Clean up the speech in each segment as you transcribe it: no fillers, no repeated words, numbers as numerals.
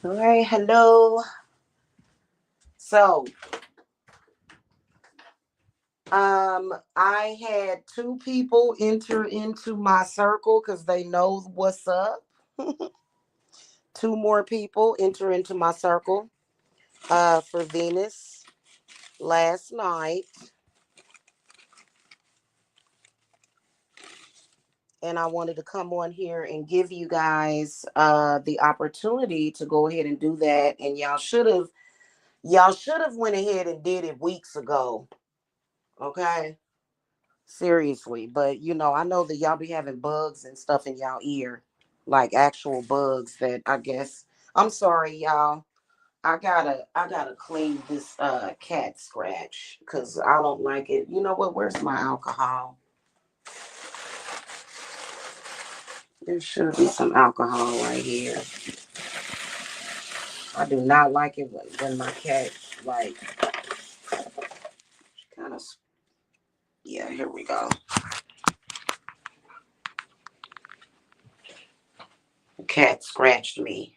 All right, hello. So, I had two people enter into my circle because they know what's up. Two more people enter into my circle for Venus last night. And I wanted to come on here and give you guys the opportunity to go ahead and do that. And y'all should have went ahead and did it weeks ago. Okay. Seriously. But I know that y'all be having bugs and stuff in y'all ear. Like actual bugs that I guess I'm sorry, y'all. I gotta clean this cat scratch because I don't like it. You know what? Where's my alcohol? There should be some alcohol right here. I do not like it when my cat like kind of. Yeah, here we go. The cat scratched me.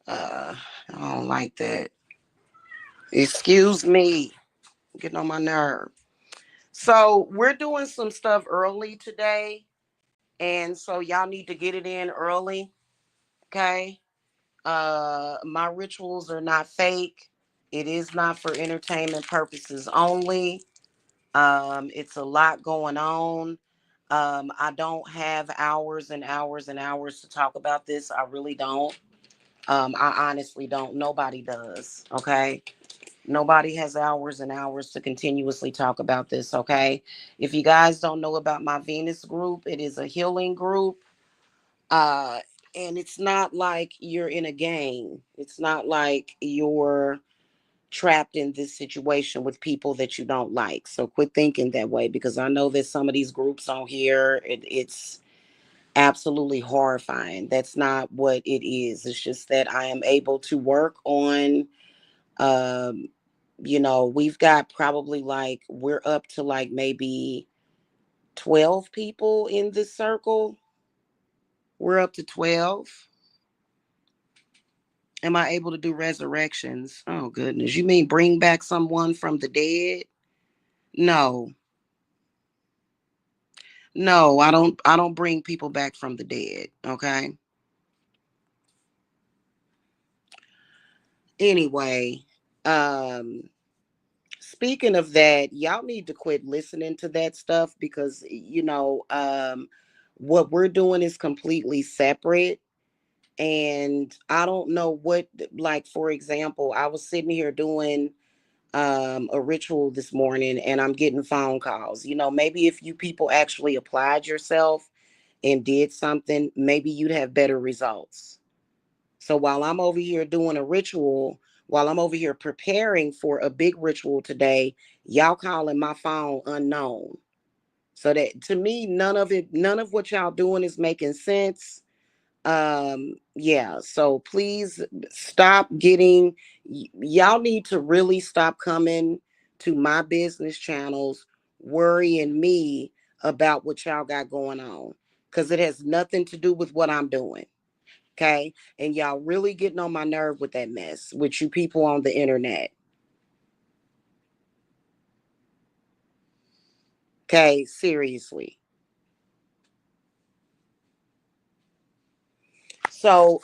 I don't like that. Excuse me. Getting on my nerve. So we're doing some stuff early today, and so y'all need to get it in early. Okay. My rituals are not fake. It is not for entertainment purposes only. It's a lot going on. I don't have hours and hours and hours to talk about this. I really don't. I honestly don't. Nobody does. Okay. Nobody has hours and hours to continuously talk about this. Okay. If you guys don't know about my Venus group, it is a healing group. Uh, and it's not like you're in a gang. It's not like you're trapped in this situation with people that you don't like. So quit thinking that way, because I know that some of these groups on here, it's absolutely horrifying. That's not what it is. It's just that I am able to work on, um, we've got probably like, we're up to like maybe 12 people in this circle. We're up to 12. Am I able to do resurrections? Oh, goodness. You mean bring back someone from the dead? No. No, I don't bring people back from the dead, okay? Anyway, um speaking of that, y'all need to quit listening to that stuff, because what we're doing is completely separate. And I don't know what, like, for example, I was sitting here doing a ritual this morning, and I'm getting phone calls. Maybe if you people actually applied yourself and did something, maybe you'd have better results. So while I'm over here doing a ritual, while I'm over here preparing for a big ritual today, y'all calling my phone unknown. So that, to me, none of what y'all doing is making sense. Yeah, so please stop getting, y'all need to really stop coming to my business channels worrying me about what y'all got going on, because it has nothing to do with what I'm doing. Okay. And y'all really getting on my nerve with that mess with you people on the internet. Okay. Seriously. So,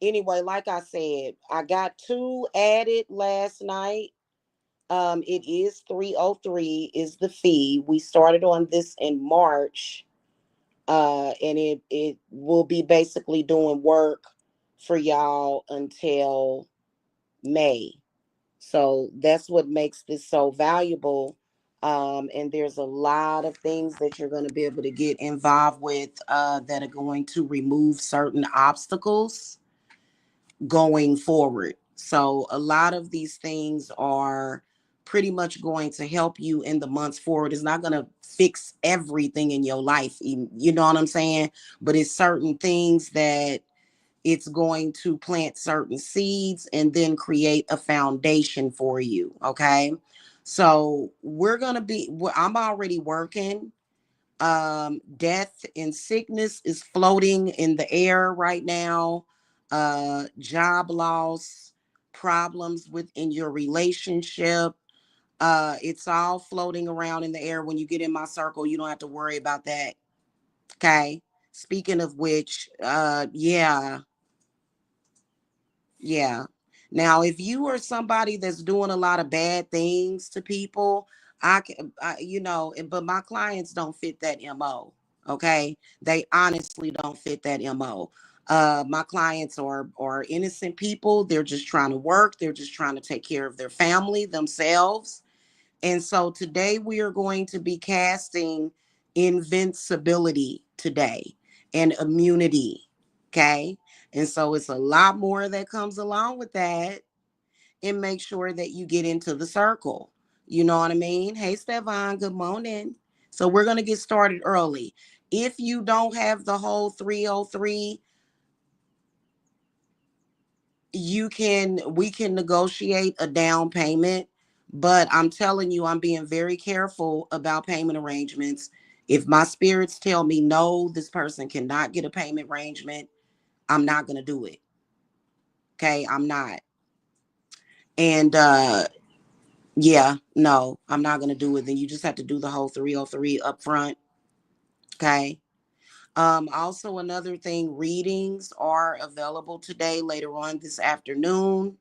anyway, like I said, I got two added last night. It is 303 is the fee. We started on this in March. And it will be basically doing work for y'all until May. So that's what makes this so valuable. And there's a lot of things that you're going to be able to get involved with, that are going to remove certain obstacles going forward. So a lot of these things are pretty much going to help you in the months forward. It's not going to fix everything in your life. You know what I'm saying? But it's certain things that it's going to plant certain seeds and then create a foundation for you. Okay. So I'm already working. Death and sickness is floating in the air right now. Job loss, problems within your relationship. It's all floating around in the air. When you get in my circle, you don't have to worry about that. Okay. Speaking of which, yeah. Yeah. Now, if you are somebody that's doing a lot of bad things to people, but my clients don't fit that MO. Okay. They honestly don't fit that MO. My clients are innocent people. They're just trying to work. They're just trying to take care of their family, themselves. And so today we are going to be casting invincibility today and immunity. Okay. And so it's a lot more that comes along with that. And make sure that you get into the circle. You know what I mean? Hey, Stefan, good morning. So we're going to get started early. If you don't have the whole 303, we can negotiate a down payment, but I'm telling you, I'm being very careful about payment arrangements. If my spirits tell me no, this person cannot get a payment arrangement, I'm not going to do it. Okay, I'm not. And yeah, no, I'm not going to do it. Then you just have to do the whole 303 up front. Okay. Also, another thing, readings are available today, later on this afternoon.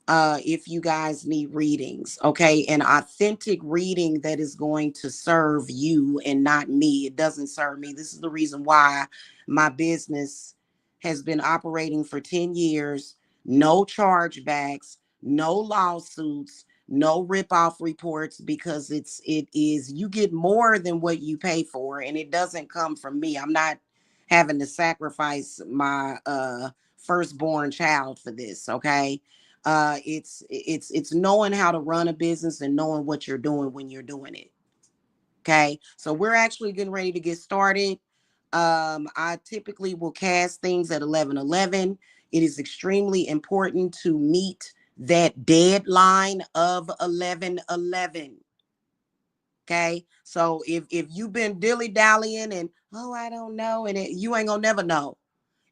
If you guys need readings, okay, an authentic reading that is going to serve you and not me. It doesn't serve me. This is the reason why my business has been operating for 10 years, no chargebacks, no lawsuits, no rip-off reports, because it is you get more than what you pay for, and it doesn't come from me. I'm not having to sacrifice my firstborn child for this, okay? It's knowing how to run a business and knowing what you're doing when you're doing it. Okay, so we're actually getting ready to get started. I typically will cast things at 11:11. It is extremely important to meet that deadline of 11:11. Okay, so if you've been dilly dallying and oh I don't know and you ain't gonna never know.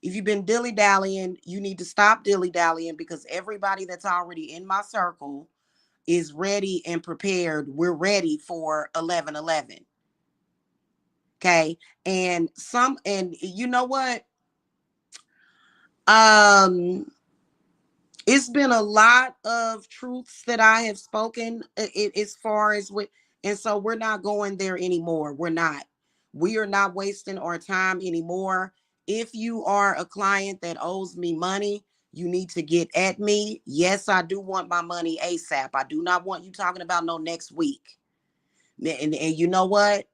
If you've been dilly dallying, you need to stop dilly dallying because everybody that's already in my circle is ready and prepared. We're ready for 11:11. Okay. And you know what? Um, it's been a lot of truths that I have spoken as far as with, and so we're not going there anymore. We're not. We are not wasting our time anymore. If you are a client that owes me money, you need to get at me. Yes, I do want my money ASAP. I do not want you talking about no next week. And you know what?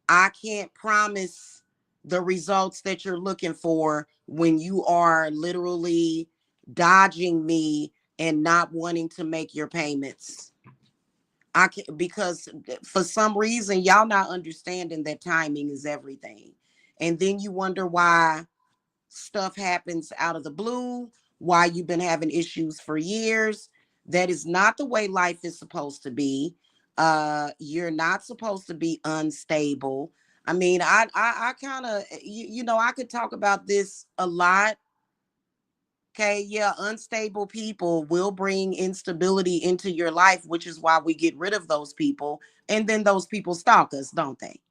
I can't promise the results that you're looking for when you are literally dodging me and not wanting to make your payments. I can because for some reason y'all not understanding that timing is everything. And then you wonder why stuff happens out of the blue, why you've been having issues for years. That is not the way life is supposed to be. You're not supposed to be unstable. I mean, I kind of, you know, I could talk about this a lot. Okay, yeah, unstable people will bring instability into your life, which is why we get rid of those people. And then those people stalk us, don't they?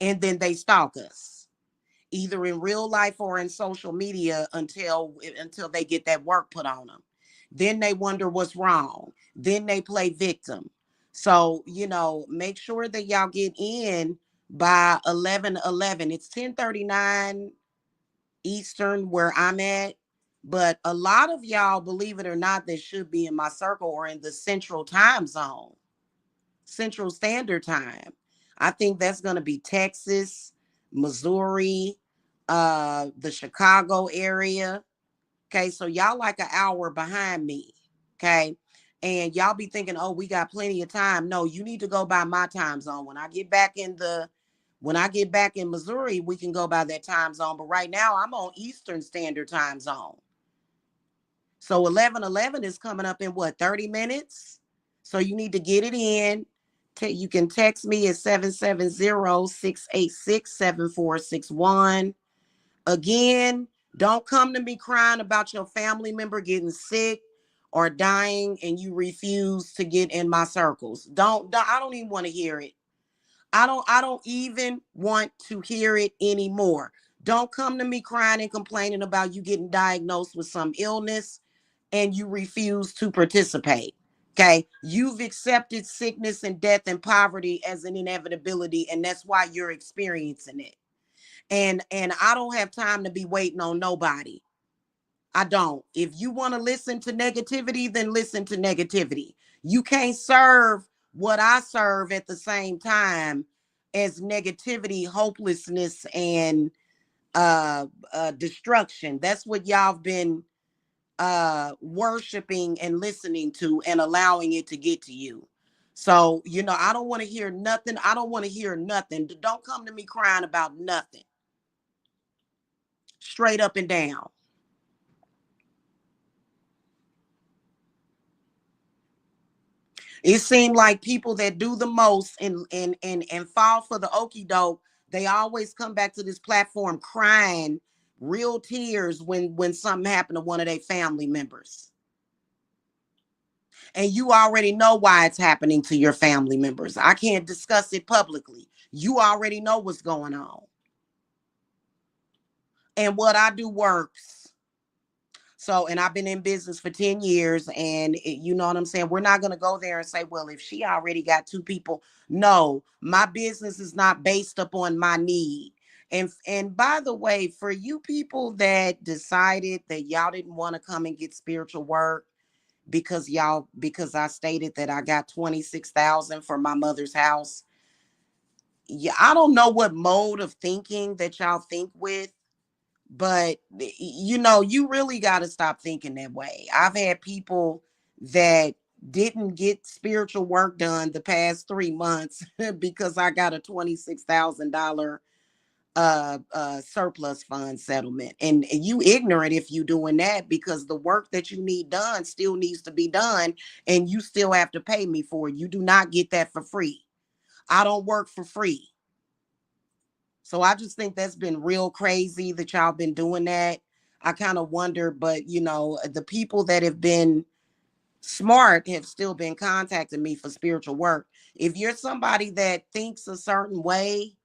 And then they stalk us either in real life or in social media until they get that work put on them. Then they wonder what's wrong. Then they play victim. So, you know, make sure that y'all get in by 11:11. It's 10:39 Eastern where I'm at. But a lot of y'all, believe it or not, that should be in my circle or in the central time zone, Central Standard Time. I think that's going to be Texas, Missouri, the Chicago area. Okay, so y'all like an hour behind me. Okay, and y'all be thinking, oh, we got plenty of time. No, you need to go by my time zone. When I get back in Missouri, we can go by that time zone. But right now, I'm on Eastern Standard Time zone. So 11:11 is coming up in what, 30 minutes? So you need to get it in. You can text me at 770-686-7461. Again, don't come to me crying about your family member getting sick or dying and you refuse to get in my circles. I don't even want to hear it. I don't even want to hear it anymore. Don't come to me crying and complaining about you getting diagnosed with some illness and you refuse to participate. Okay. You've accepted sickness and death and poverty as an inevitability, and that's why you're experiencing it. And I don't have time to be waiting on nobody. I don't. If you want to listen to negativity, then listen to negativity. You can't serve what I serve at the same time as negativity, hopelessness, and destruction. That's what y'all have been worshiping and listening to and allowing it to get to you. So, you know, I don't want to hear nothing. I don't want to hear nothing. Don't come to me crying about nothing. Straight up and down. It seemed like people that do the most and fall for the okie doke, they always come back to this platform crying real tears when something happened to one of their family members. And you already know why it's happening to your family members. I can't discuss it publicly. You already know what's going on. And what I do works. So, and I've been in business for 10 years, and you know what I'm saying? We're not going to go there and say, well, if she already got two people. No, my business is not based upon my need. And by the way, for you people that decided that y'all didn't want to come and get spiritual work because I stated that I got 26,000 for my mother's house. Yeah, I don't know what mode of thinking that y'all think with, but you know, you really got to stop thinking that way. I've had people that didn't get spiritual work done the past 3 months because I got a $26,000 surplus fund settlement. And you ignorant if you doing that, because the work that you need done still needs to be done, and you still have to pay me for it. You do not get that for free. I don't work for free. So I just think that's been real crazy that y'all been doing that. I kind of wonder, but the people that have been smart have still been contacting me for spiritual work. If you're somebody that thinks a certain way,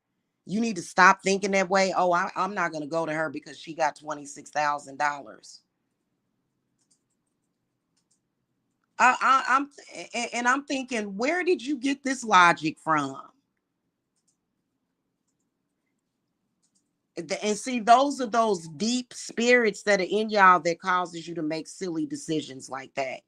you need to stop thinking that way. Oh, I'm not going to go to her because she got $26,000. I'm thinking, where did you get this logic from? And see, those are those deep spirits that are in y'all that causes you to make silly decisions like that.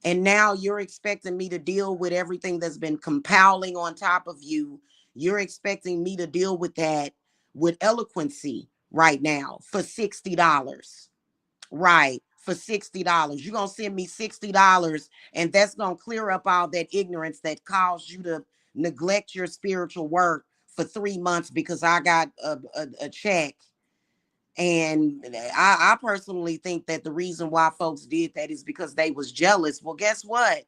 And now you're expecting me to deal with everything that's been compiling on top of you. You're expecting me to deal with that with eloquency right now for $60. Right. For $60. You're going to send me $60, and that's going to clear up all that ignorance that caused you to neglect your spiritual work for 3 months because I got a check. And I personally think that the reason why folks did that is because they was jealous. Well, guess what?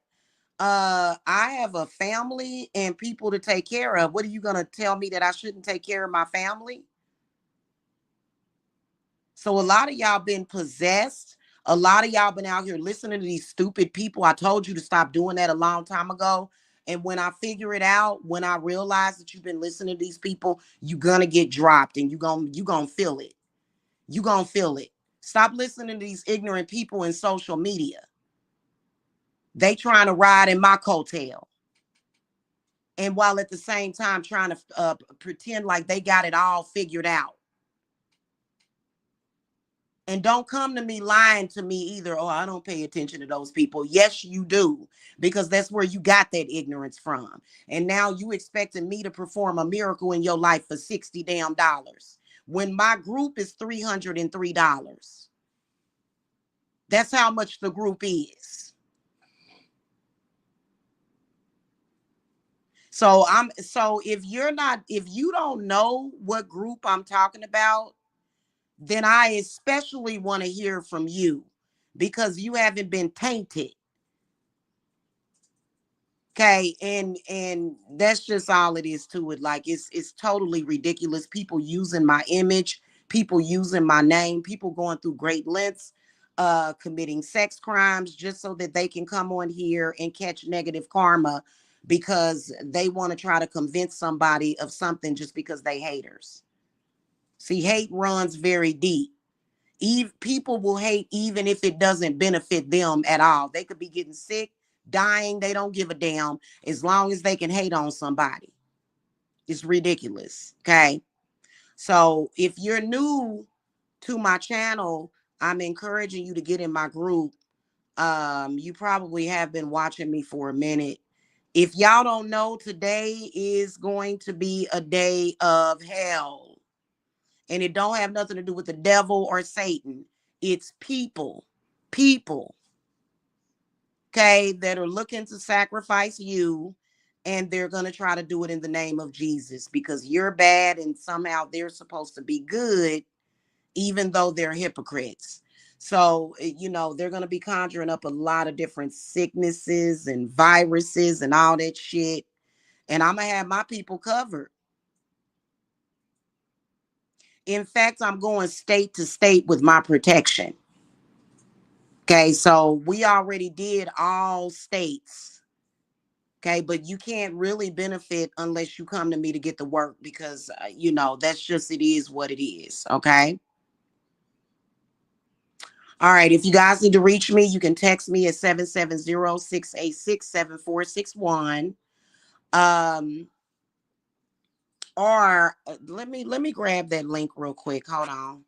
I have a family and people to take care of. What are you going to tell me, that I shouldn't take care of my family? So a lot of y'all been possessed. A lot of y'all been out here listening to these stupid people. I told you to stop doing that a long time ago. And when I figure it out, when I realize that you've been listening to these people, you're gonna get dropped, and you gonna feel it. You gonna feel it. Stop listening to these ignorant people in social media. They trying to ride in my coattail. And while at the same time trying to pretend like they got it all figured out. And don't come to me lying to me either. Oh, I don't pay attention to those people. Yes, you do, because that's where you got that ignorance from. And now you expecting me to perform a miracle in your life for 60 damn dollars when my group is $303. That's how much the group is. So if you don't know what group I'm talking about, then I especially want to hear from you, because you haven't been tainted. Okay, and that's just all it is to it. Like, it's totally ridiculous. People using my image, people using my name, people going through great lengths, committing sex crimes just so that they can come on here and catch negative karma, because they want to try to convince somebody of something just because they haters. See, hate runs very deep. People will hate even if it doesn't benefit them at all. They could be getting sick, dying. They don't give a damn as long as they can hate on somebody. It's ridiculous. Okay. So if you're new to my channel, I'm encouraging you to get in my group. You probably have been watching me for a minute. If y'all don't know, today is going to be a day of hell. And it don't have nothing to do with the devil or Satan. It's people, okay, that are looking to sacrifice you, and they're going to try to do it in the name of Jesus because you're bad and somehow they're supposed to be good, even though they're hypocrites. So, they're going to be conjuring up a lot of different sicknesses and viruses and all that shit. And I'm going to have my people covered. In fact, I'm going state to state with my protection. Okay, so we already did all states. Okay, but you can't really benefit unless you come to me to get the work, because, that's just, it is what it is. Okay. All right. If you guys need to reach me, you can text me at 770-686-7461. Um, or let me grab that link real quick. Hold on.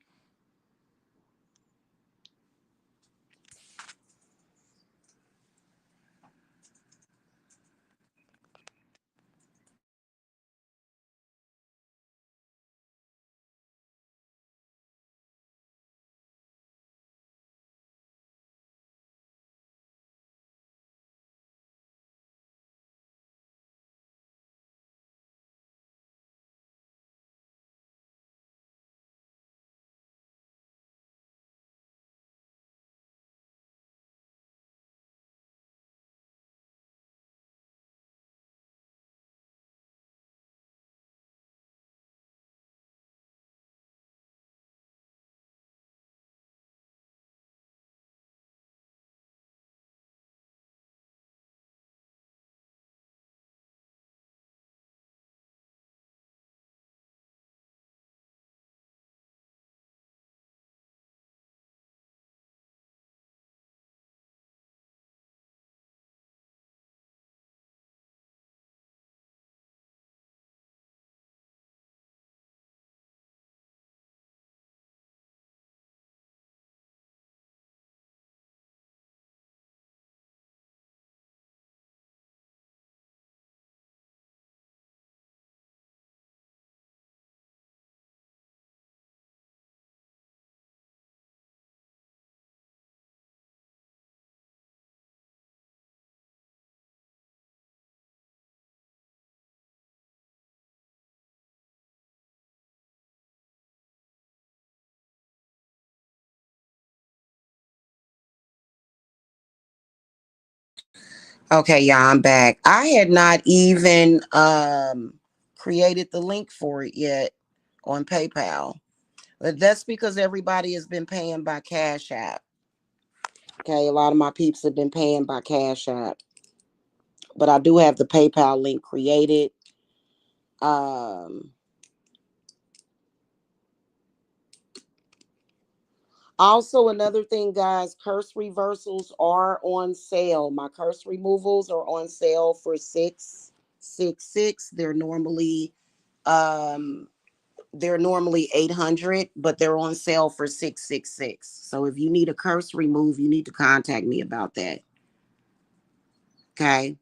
Okay, yeah, I'm back. I had not even created the link for it yet on PayPal. But that's because everybody has been paying by Cash App. Okay, a lot of my peeps have been paying by Cash App. But I do have the PayPal link created. Um Also, another thing, guys, curse reversals are on sale. My curse removals are on sale for 666. Um they're normally 800, but they're on sale for 666. So if you need a curse remove, you need to contact me about that. Okay.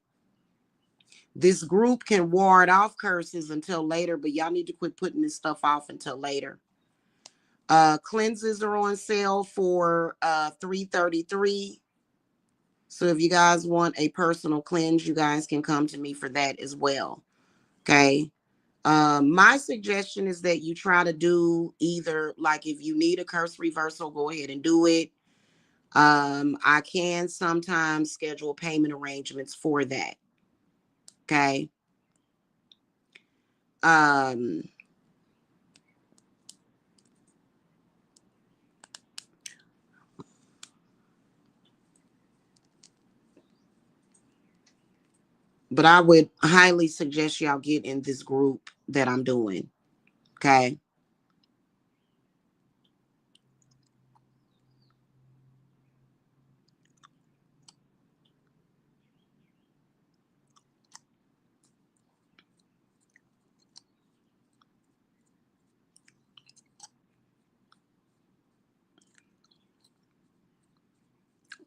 This group can ward off curses until later, but y'all need to quit putting this stuff off until later. Cleanses are on sale for 333. So if you guys want a personal cleanse, you guys can come to me for that as well. Okay. My suggestion is that you try to do either, like, if you need a curse reversal, go ahead and do it. I can sometimes schedule payment arrangements for that. Okay. Um, but I would highly suggest y'all get in this group that I'm doing. Okay.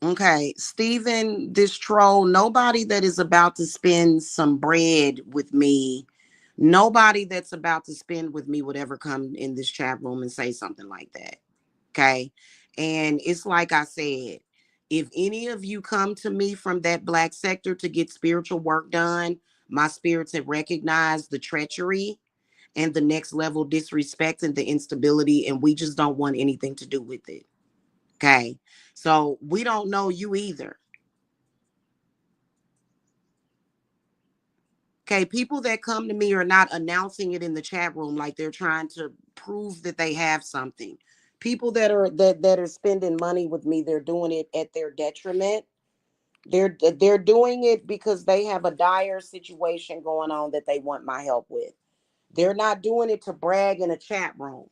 Okay, Stephen, this troll, nobody that is about to spend some bread with me, nobody that's about to spend with me would ever come in this chat room and say something like that. Okay. And it's like I said, if any of you come to me from that black sector to get spiritual work done, my spirits have recognized the treachery and the next level disrespect and the instability, and we just don't want anything to do with it. Okay. So we don't know you either. Okay. People that come to me are not announcing it in the chat room like they're trying to prove that they have something. People that are spending money with me, they're doing it at their detriment. They're doing it because they have a dire situation going on that they want my help with. They're not doing it to brag in a chat room.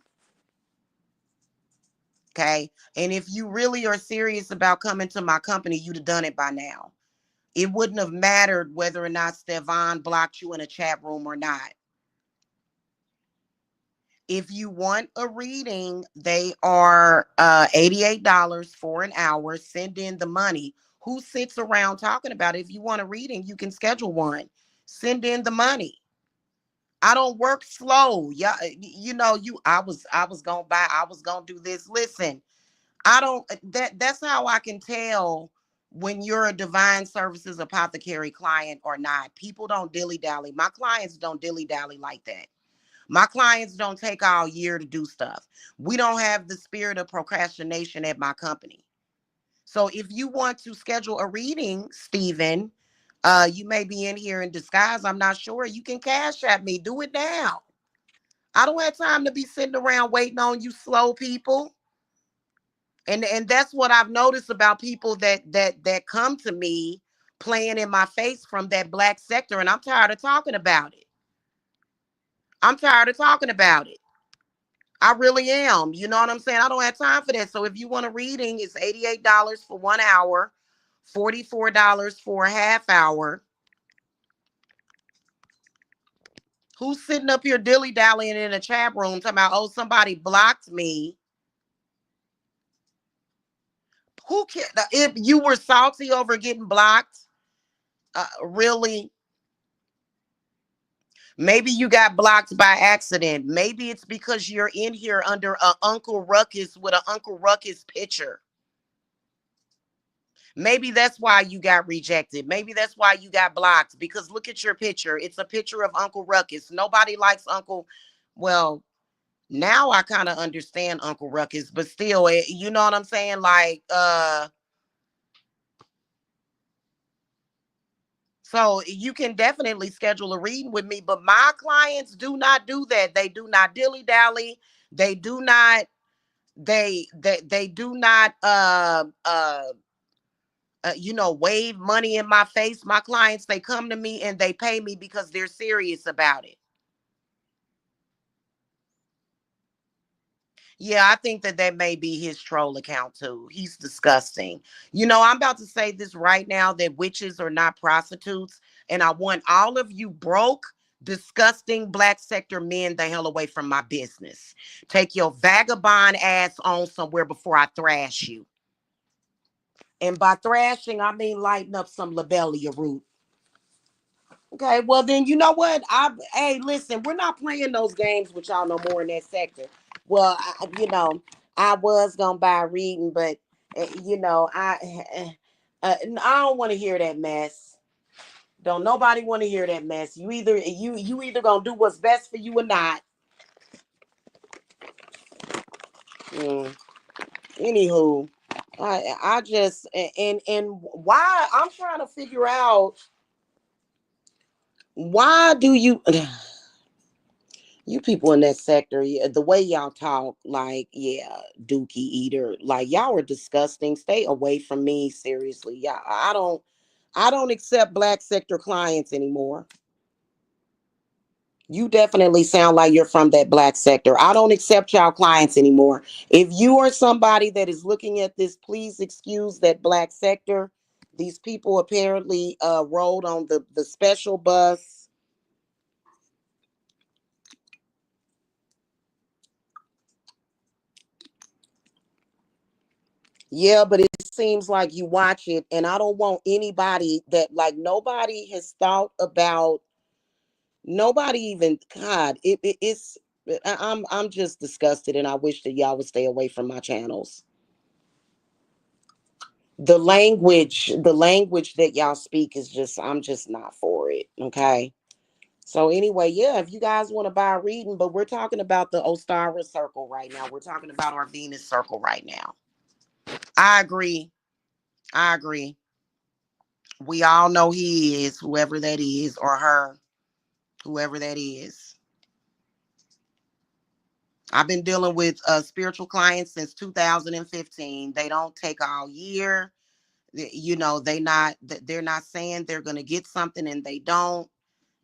Okay. And if you really are serious about coming to my company, you'd have done it by now. It wouldn't have mattered whether or not Stevan blocked you in a chat room or not. If you want a reading, they are $88 for an hour. Send in the money. Who sits around talking about it? If you want a reading, you can schedule one. Send in the money. I don't work slow. Yeah, I was gonna buy, I was gonna do this. Listen, I don't that's how I can tell when you're a divine services apothecary client or not. People don't dilly-dally. My clients don't dilly-dally like that. My clients don't take all year to do stuff. We don't have the spirit of procrastination at my company. So if you want to schedule a reading, Stephen, you may be in here in disguise. I'm not sure. You can cash at me. Do it now. I don't have time to be sitting around waiting on you slow people. And that's what I've noticed about people that come to me playing in my face from that black sector, and I'm tired of talking about it. I'm tired of talking about it. I really am. You know what I'm saying? I don't have time for that. So if you want a reading, it's $88 for 1 hour, $44 for a half hour. Who's sitting up here dilly dallying in a chat room talking about, oh, somebody blocked me? Who cares? If you were salty over getting blocked, really? Maybe you got blocked by accident. Maybe it's because you're in here under a Uncle Ruckus with an Uncle Ruckus picture. Maybe that's why you got rejected. Maybe that's why you got blocked. Because look at your picture. It's a picture of Uncle Ruckus. Nobody likes Uncle. Well, now I kind of understand Uncle Ruckus, but still, you know what I'm saying? Like, So you can definitely schedule a reading with me, but my clients do not do that. They do not dilly dally. They do not. They do not. Wave money in my face. My clients, they come to me and they pay me because they're serious about it. Yeah, I think that may be his troll account too. He's disgusting. I'm about to say this right now that witches are not prostitutes. And I want all of you broke, disgusting black sector men the hell away from my business. Take your vagabond ass on somewhere before I thrash you. And by thrashing, I mean lighting up some lobelia root. Okay, well then you know what? Hey, listen, we're not playing those games with y'all no more in that sector. Well, I was gonna buy reading, but I don't want to hear that mess. Don't nobody want to hear that mess. You either gonna do what's best for you or not. Mm. Anywho, I just and why I'm trying to figure out why do you. You people in that sector, yeah, the way y'all talk, like, yeah, dookie eater, like y'all are disgusting. Stay away from me, seriously. Yeah, I don't accept black sector clients anymore. You definitely sound like you're from that black sector. I don't accept y'all clients anymore. If you are somebody that is looking at this, please excuse that black sector. These people apparently rode on the special bus. Yeah, but it seems like you watch it, and I don't want anybody that like nobody has thought about. Nobody even God. It's I'm just disgusted, and I wish that y'all would stay away from my channels. The language that y'all speak is just I'm just not for it. Okay. So anyway, yeah, if you guys want to buy a reading, but we're talking about the Ostara circle right now. We're talking about our Venus circle right now. I agree. I agree. We all know he is, whoever that is, or her, whoever that is. I've been dealing with spiritual clients since 2015. They don't take all year. They're not saying they're going to get something and they don't.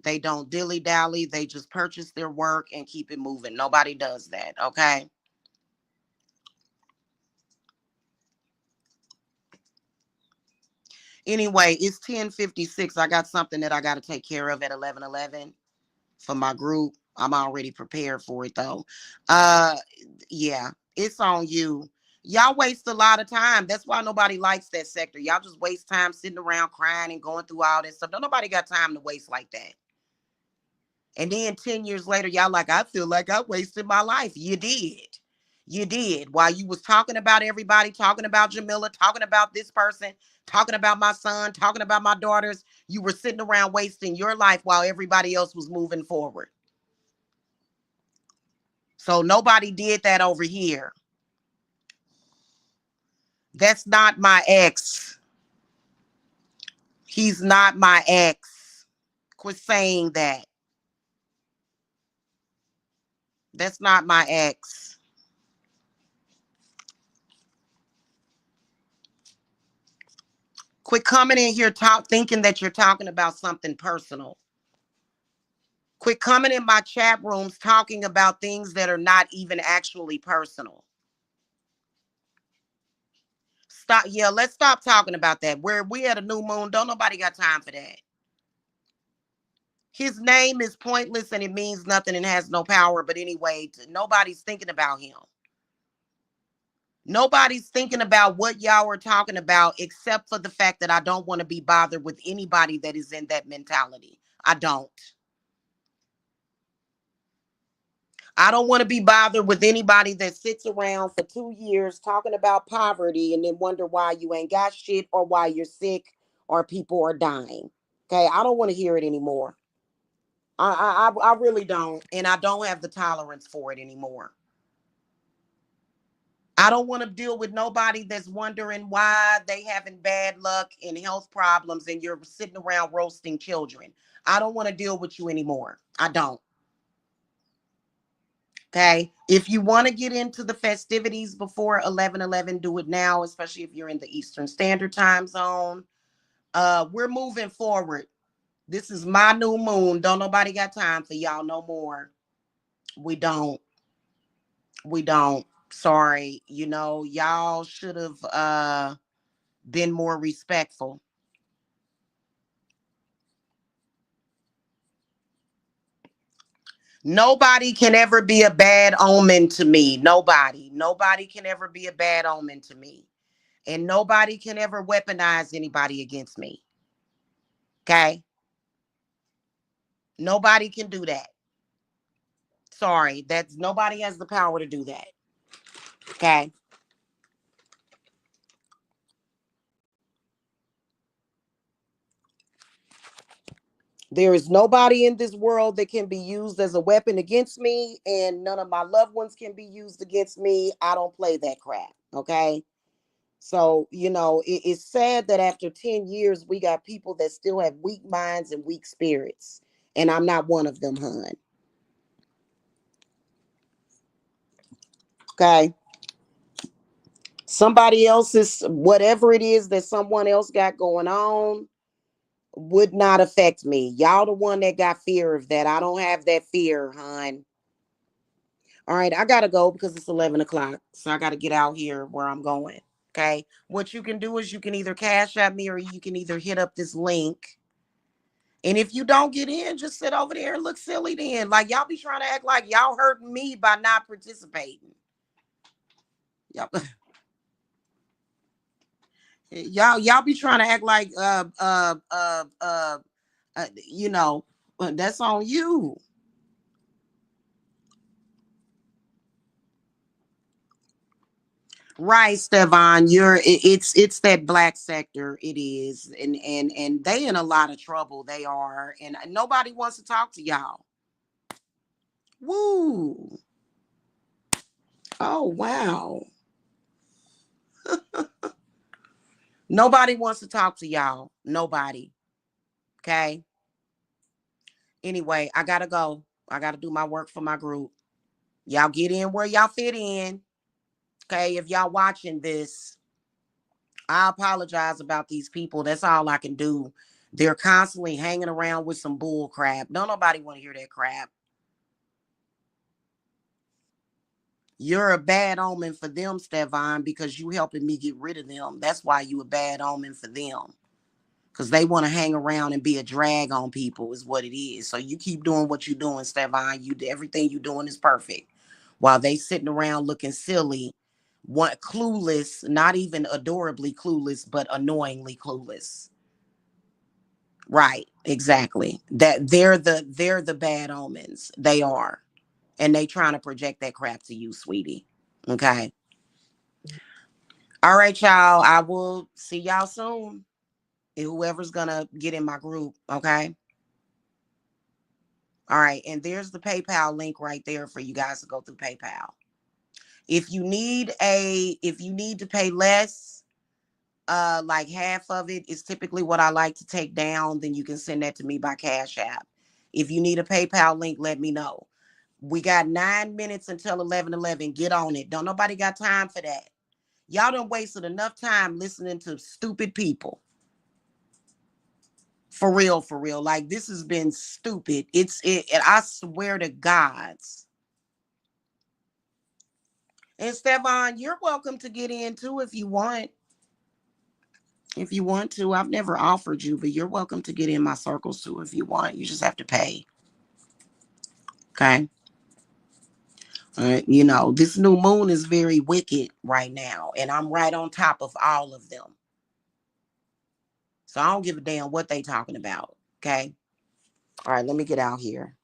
They don't dilly dally. They just purchase their work and keep it moving. Nobody does that. Okay. Anyway, it's 10:56. I got something that I got to take care of at 11:11 for my group. I'm already prepared for it though. Uh yeah, it's on you. Y'all waste a lot of time. That's why nobody likes that sector. Y'all just waste time sitting around crying and going through all this stuff. Don't nobody got time to waste like that. And then 10 years later, y'all like, I feel like I wasted my life. You did. You did. While you was talking about everybody, talking about Jamila, talking about this person, talking about my son, talking about my daughters, you were sitting around wasting your life while everybody else was moving forward. So nobody did that over here. That's not my ex. He's not my ex. Quit saying that. That's not my ex. Quit coming in here thinking that you're talking about something personal. Quit coming in my chat rooms talking about things that are not even actually personal. Stop. Yeah, let's stop talking about that. Where we had a new moon, don't nobody got time for that. His name is pointless and it means nothing and has no power. But anyway, nobody's thinking about him. Nobody's thinking about what y'all are talking about except for the fact that I don't want to be bothered with anybody that is in that mentality. I don't. I don't want to be bothered with anybody that sits around for 2 years talking about poverty and then wonder why you ain't got shit or why you're sick or people are dying. Okay, I don't want to hear it anymore. I really don't, and I don't have the tolerance for it anymore. I don't want to deal with nobody that's wondering why they having bad luck and health problems and you're sitting around roasting children. I don't want to deal with you anymore. I don't. Okay. If you want to get into the festivities before 11/11, do it now, especially if you're in the Eastern Standard Time zone. We're moving forward. This is my new moon. Don't nobody got time for y'all no more. We don't. We don't. Sorry. Y'all should have been more respectful. Nobody can ever be a bad omen to me. Nobody. Nobody can ever be a bad omen to me. And nobody can ever weaponize anybody against me. Okay? Nobody can do that. Sorry. That's nobody has the power to do that. Okay? There is nobody in this world that can be used as a weapon against me, and none of my loved ones can be used against me. I don't play that crap. Okay? So, it's sad that after 10 years, we got people that still have weak minds and weak spirits. And I'm not one of them, hun. Okay. Somebody else's, whatever it is that someone else got going on, would not affect me. Y'all the one that got fear of that. I don't have that fear, hun. All right. I got to go because it's 11 o'clock. So I got to get out here where I'm going. Okay. What you can do is you can either cash at me or you can either hit up this link. And if you don't get in, just sit over there and look silly then. Like y'all be trying to act like y'all hurting me by not participating. Y'all, y'all be trying to act like that's on you. Right, Stevan. It's that black sector. It is. And they in a lot of trouble. They are. And nobody wants to talk to y'all. Woo. Oh wow. Nobody wants to talk to y'all. Nobody. Okay. Anyway, I gotta go. I gotta do my work for my group. Y'all get in where y'all fit in. Okay. If y'all watching this, I apologize about these people. That's all I can do. They're constantly hanging around with some bull crap. Don't nobody want to hear that crap. You're a bad omen for them, Stevan, because you helping me get rid of them. That's why you a bad omen for them. Because they want to hang around and be a drag on people is what it is. So you keep doing what you're doing, Stevan. Everything you're doing is perfect. While they sitting around looking silly, what clueless, not even adorably clueless, but annoyingly clueless. Right, exactly. That they're the bad omens. They are. And they trying to project that crap to you, sweetie. Okay. All right, y'all. I will see y'all soon. Whoever's gonna get in my group, okay? All right, and there's the PayPal link right there for you guys to go through PayPal. If you need to pay less, like half of it is typically what I like to take down, then you can send that to me by Cash App. If you need a PayPal link, let me know. We got 9 minutes until 11:11. Get on it. Don't nobody got time for that. Y'all done wasted enough time listening to stupid people. For real, for real. Like this has been stupid. And I swear to gods. And Stephon, you're welcome to get in too if you want. If you want to. I've never offered you, but you're welcome to get in my circles too if you want. You just have to pay. Okay. This new moon is very wicked right now, and I'm right on top of all of them. So I don't give a damn what they talking about. Okay. All right, let me get out here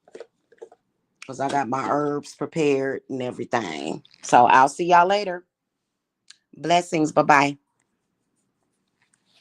because I got my herbs prepared and everything. So I'll see y'all later. Blessings. Bye bye.